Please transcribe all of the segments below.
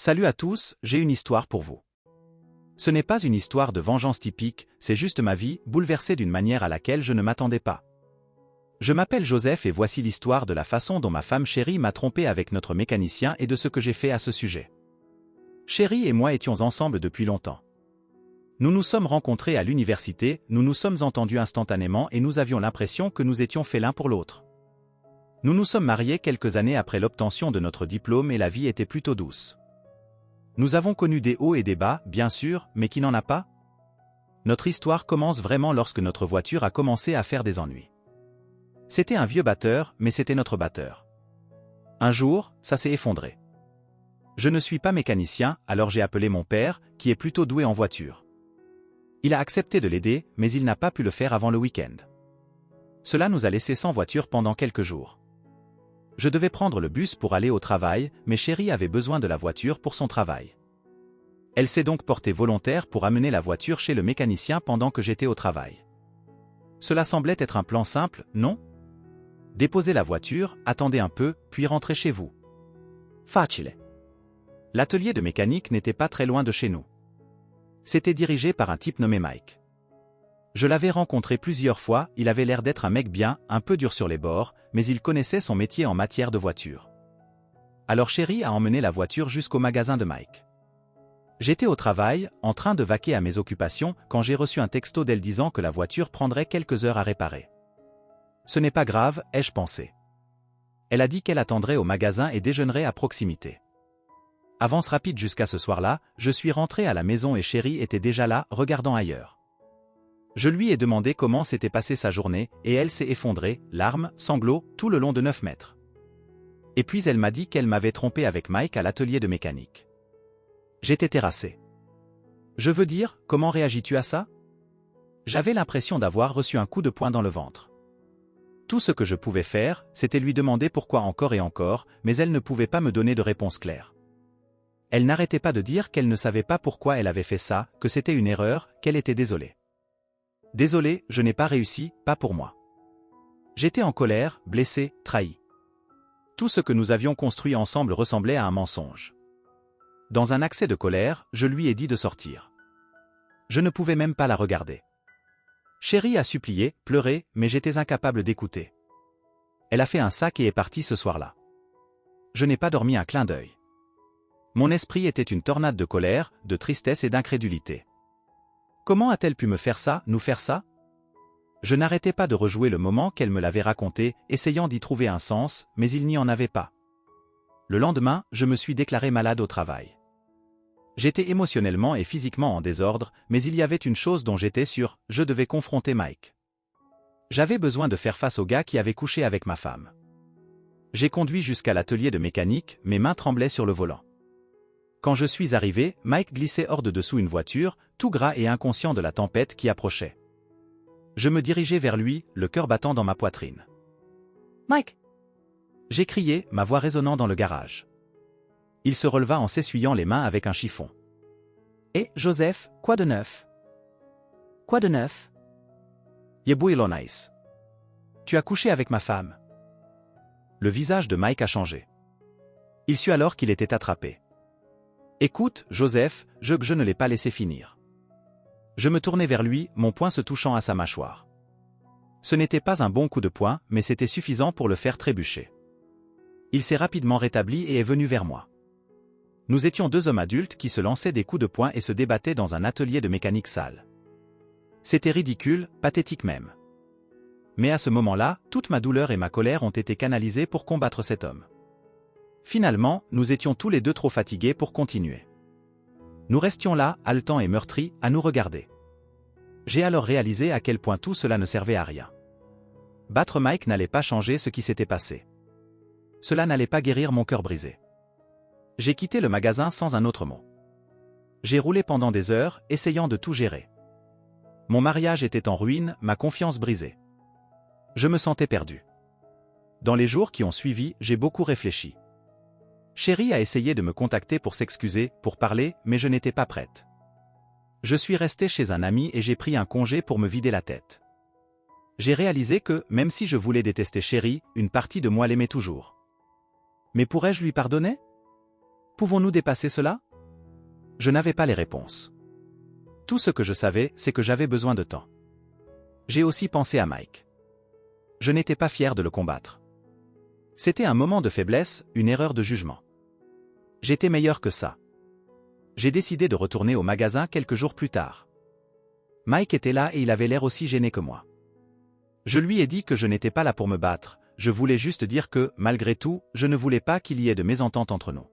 Salut à tous, j'ai une histoire pour vous. Ce n'est pas une histoire de vengeance typique, c'est juste ma vie, bouleversée d'une manière à laquelle je ne m'attendais pas. Je m'appelle Joseph et voici l'histoire de la façon dont ma femme chérie m'a trompé avec notre mécanicien et de ce que j'ai fait à ce sujet. Chérie et moi étions ensemble depuis longtemps. Nous nous sommes rencontrés à l'université, nous nous sommes entendus instantanément et nous avions l'impression que nous étions faits l'un pour l'autre. Nous nous sommes mariés quelques années après l'obtention de notre diplôme et la vie était plutôt douce. Nous avons connu des hauts et des bas, bien sûr, mais qui n'en a pas? Notre histoire commence vraiment lorsque notre voiture a commencé à faire des ennuis. C'était un vieux batteur, mais c'était notre batteur. Un jour, ça s'est effondré. Je ne suis pas mécanicien, alors j'ai appelé mon père, qui est plutôt doué en voiture. Il a accepté de l'aider, mais il n'a pas pu le faire avant le week-end. Cela nous a laissés sans voiture pendant quelques jours. Je devais prendre le bus pour aller au travail, mais chérie avait besoin de la voiture pour son travail. Elle s'est donc portée volontaire pour amener la voiture chez le mécanicien pendant que j'étais au travail. Cela semblait être un plan simple, non? Déposez la voiture, attendez un peu, puis rentrez chez vous. Facile. L'atelier de mécanique n'était pas très loin de chez nous. C'était dirigé par un type nommé Mike. Je l'avais rencontré plusieurs fois, il avait l'air d'être un mec bien, un peu dur sur les bords, mais il connaissait son métier en matière de voiture. Alors chérie a emmené la voiture jusqu'au magasin de Mike. J'étais au travail, en train de vaquer à mes occupations, quand j'ai reçu un texto d'elle disant que la voiture prendrait quelques heures à réparer. Ce n'est pas grave, ai-je pensé. Elle a dit qu'elle attendrait au magasin et déjeunerait à proximité. Avance rapide jusqu'à ce soir-là, je suis rentré à la maison et chérie était déjà là, regardant ailleurs. Je lui ai demandé comment s'était passée sa journée, et elle s'est effondrée, larmes, sanglots, tout le long de 9 mètres. Et puis elle m'a dit qu'elle m'avait trompé avec Mike à l'atelier de mécanique. J'étais terrassé. Je veux dire, comment réagis-tu à ça? J'avais l'impression d'avoir reçu un coup de poing dans le ventre. Tout ce que je pouvais faire, c'était lui demander pourquoi encore et encore, mais elle ne pouvait pas me donner de réponse claire. Elle n'arrêtait pas de dire qu'elle ne savait pas pourquoi elle avait fait ça, que c'était une erreur, qu'elle était désolée. Désolé, je n'ai pas réussi, pas pour moi. J'étais en colère, blessé, trahi. Tout ce que nous avions construit ensemble ressemblait à un mensonge. Dans un accès de colère, je lui ai dit de sortir. Je ne pouvais même pas la regarder. Chérie a supplié, pleuré, mais j'étais incapable d'écouter. Elle a fait un sac et est partie ce soir-là. Je n'ai pas dormi un clin d'œil. Mon esprit était une tornade de colère, de tristesse et d'incrédulité. Comment a-t-elle pu me faire ça, nous faire ça? Je n'arrêtais pas de rejouer le moment qu'elle me l'avait raconté, essayant d'y trouver un sens, mais il n'y en avait pas. Le lendemain, je me suis déclaré malade au travail. J'étais émotionnellement et physiquement en désordre, mais il y avait une chose dont j'étais sûr, je devais confronter Mike. J'avais besoin de faire face au gars qui avait couché avec ma femme. J'ai conduit jusqu'à l'atelier de mécanique, mes mains tremblaient sur le volant. Quand je suis arrivé, Mike glissait hors de dessous une voiture, tout gras et inconscient de la tempête qui approchait. Je me dirigeais vers lui, le cœur battant dans ma poitrine. « Mike !» J'ai crié, ma voix résonnant dans le garage. Il se releva en s'essuyant les mains avec un chiffon. « Eh, Joseph, quoi de neuf ?»« Quoi de neuf ?»« Yebouilonais. Tu as couché avec ma femme. » Le visage de Mike a changé. Il sut alors qu'il était attrapé. Écoute, Joseph, je ne l'ai pas laissé finir. Je me tournai vers lui, mon poing se touchant à sa mâchoire. Ce n'était pas un bon coup de poing, mais c'était suffisant pour le faire trébucher. Il s'est rapidement rétabli et est venu vers moi. Nous étions deux hommes adultes qui se lançaient des coups de poing et se débattaient dans un atelier de mécanique sale. C'était ridicule, pathétique même. Mais à ce moment-là, toute ma douleur et ma colère ont été canalisées pour combattre cet homme. Finalement, nous étions tous les deux trop fatigués pour continuer. Nous restions là, haletants et meurtris, à nous regarder. J'ai alors réalisé à quel point tout cela ne servait à rien. Battre Mike n'allait pas changer ce qui s'était passé. Cela n'allait pas guérir mon cœur brisé. J'ai quitté le magasin sans un autre mot. J'ai roulé pendant des heures, essayant de tout gérer. Mon mariage était en ruine, ma confiance brisée. Je me sentais perdu. Dans les jours qui ont suivi, j'ai beaucoup réfléchi. Chérie a essayé de me contacter pour s'excuser, pour parler, mais je n'étais pas prête. Je suis resté chez un ami et j'ai pris un congé pour me vider la tête. J'ai réalisé que, même si je voulais détester Chérie, une partie de moi l'aimait toujours. Mais pourrais-je lui pardonner? Pouvons-nous dépasser cela? Je n'avais pas les réponses. Tout ce que je savais, c'est que j'avais besoin de temps. J'ai aussi pensé à Mike. Je n'étais pas fier de le combattre. C'était un moment de faiblesse, une erreur de jugement. J'étais meilleur que ça. J'ai décidé de retourner au magasin quelques jours plus tard. Mike était là et il avait l'air aussi gêné que moi. Je lui ai dit que je n'étais pas là pour me battre, je voulais juste dire que, malgré tout, je ne voulais pas qu'il y ait de mésentente entre nous.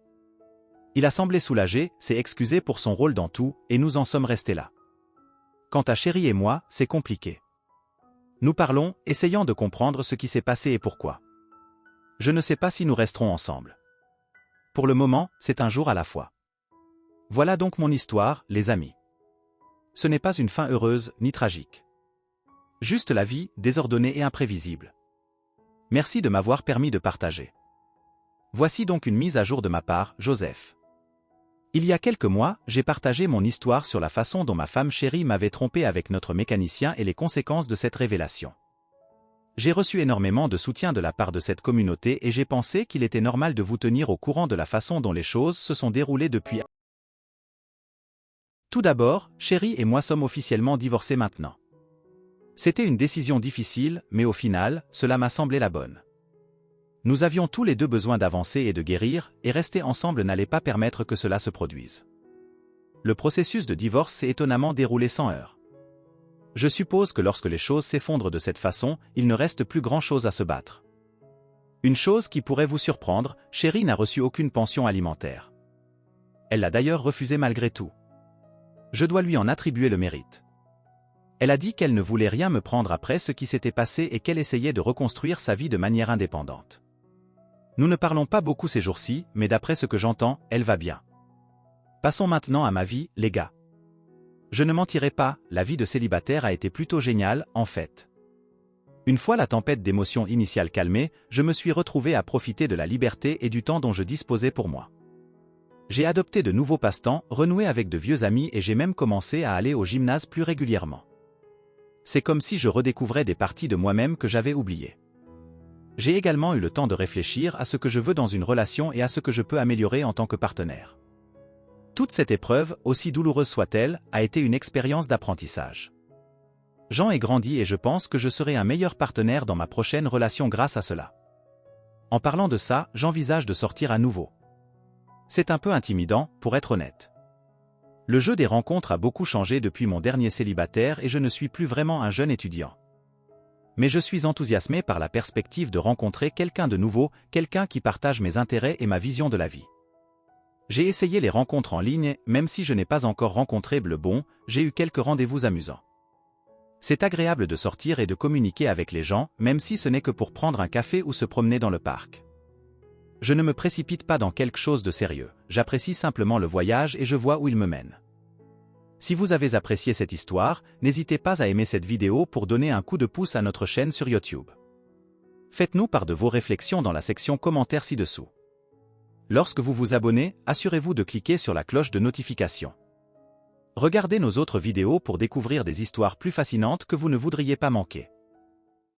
Il a semblé soulagé, s'est excusé pour son rôle dans tout, et nous en sommes restés là. Quant à Chérie et moi, c'est compliqué. Nous parlons, essayant de comprendre ce qui s'est passé et pourquoi. Je ne sais pas si nous resterons ensemble. Pour le moment, c'est un jour à la fois. Voilà donc mon histoire, les amis. Ce n'est pas une fin heureuse, ni tragique. Juste la vie, désordonnée et imprévisible. Merci de m'avoir permis de partager. Voici donc une mise à jour de ma part, Joseph. Il y a quelques mois, j'ai partagé mon histoire sur la façon dont ma femme chérie m'avait trompé avec notre mécanicien et les conséquences de cette révélation. J'ai reçu énormément de soutien de la part de cette communauté et j'ai pensé qu'il était normal de vous tenir au courant de la façon dont les choses se sont déroulées depuis. Tout d'abord, Chérie et moi sommes officiellement divorcés maintenant. C'était une décision difficile, mais au final, cela m'a semblé la bonne. Nous avions tous les deux besoin d'avancer et de guérir, et rester ensemble n'allait pas permettre que cela se produise. Le processus de divorce s'est étonnamment déroulé sans heurts. Je suppose que lorsque les choses s'effondrent de cette façon, il ne reste plus grand-chose à se battre. Une chose qui pourrait vous surprendre, Chérie n'a reçu aucune pension alimentaire. Elle l'a d'ailleurs refusée malgré tout. Je dois lui en attribuer le mérite. Elle a dit qu'elle ne voulait rien me prendre après ce qui s'était passé et qu'elle essayait de reconstruire sa vie de manière indépendante. Nous ne parlons pas beaucoup ces jours-ci, mais d'après ce que j'entends, elle va bien. Passons maintenant à ma vie, les gars. Je ne mentirai pas, la vie de célibataire a été plutôt géniale, en fait. Une fois la tempête d'émotions initiale calmée, je me suis retrouvé à profiter de la liberté et du temps dont je disposais pour moi. J'ai adopté de nouveaux passe-temps, renoué avec de vieux amis et j'ai même commencé à aller au gymnase plus régulièrement. C'est comme si je redécouvrais des parties de moi-même que j'avais oubliées. J'ai également eu le temps de réfléchir à ce que je veux dans une relation et à ce que je peux améliorer en tant que partenaire. Toute cette épreuve, aussi douloureuse soit-elle, a été une expérience d'apprentissage. Jean est grandi et je pense que je serai un meilleur partenaire dans ma prochaine relation grâce à cela. En parlant de ça, j'envisage de sortir à nouveau. C'est un peu intimidant, pour être honnête. Le jeu des rencontres a beaucoup changé depuis mon dernier célibataire et je ne suis plus vraiment un jeune étudiant. Mais je suis enthousiasmé par la perspective de rencontrer quelqu'un de nouveau, quelqu'un qui partage mes intérêts et ma vision de la vie. J'ai essayé les rencontres en ligne, même si je n'ai pas encore rencontré le bon, j'ai eu quelques rendez-vous amusants. C'est agréable de sortir et de communiquer avec les gens, même si ce n'est que pour prendre un café ou se promener dans le parc. Je ne me précipite pas dans quelque chose de sérieux, j'apprécie simplement le voyage et je vois où il me mène. Si vous avez apprécié cette histoire, n'hésitez pas à aimer cette vidéo pour donner un coup de pouce à notre chaîne sur YouTube. Faites-nous part de vos réflexions dans la section commentaires ci-dessous. Lorsque vous vous abonnez, assurez-vous de cliquer sur la cloche de notification. Regardez nos autres vidéos pour découvrir des histoires plus fascinantes que vous ne voudriez pas manquer.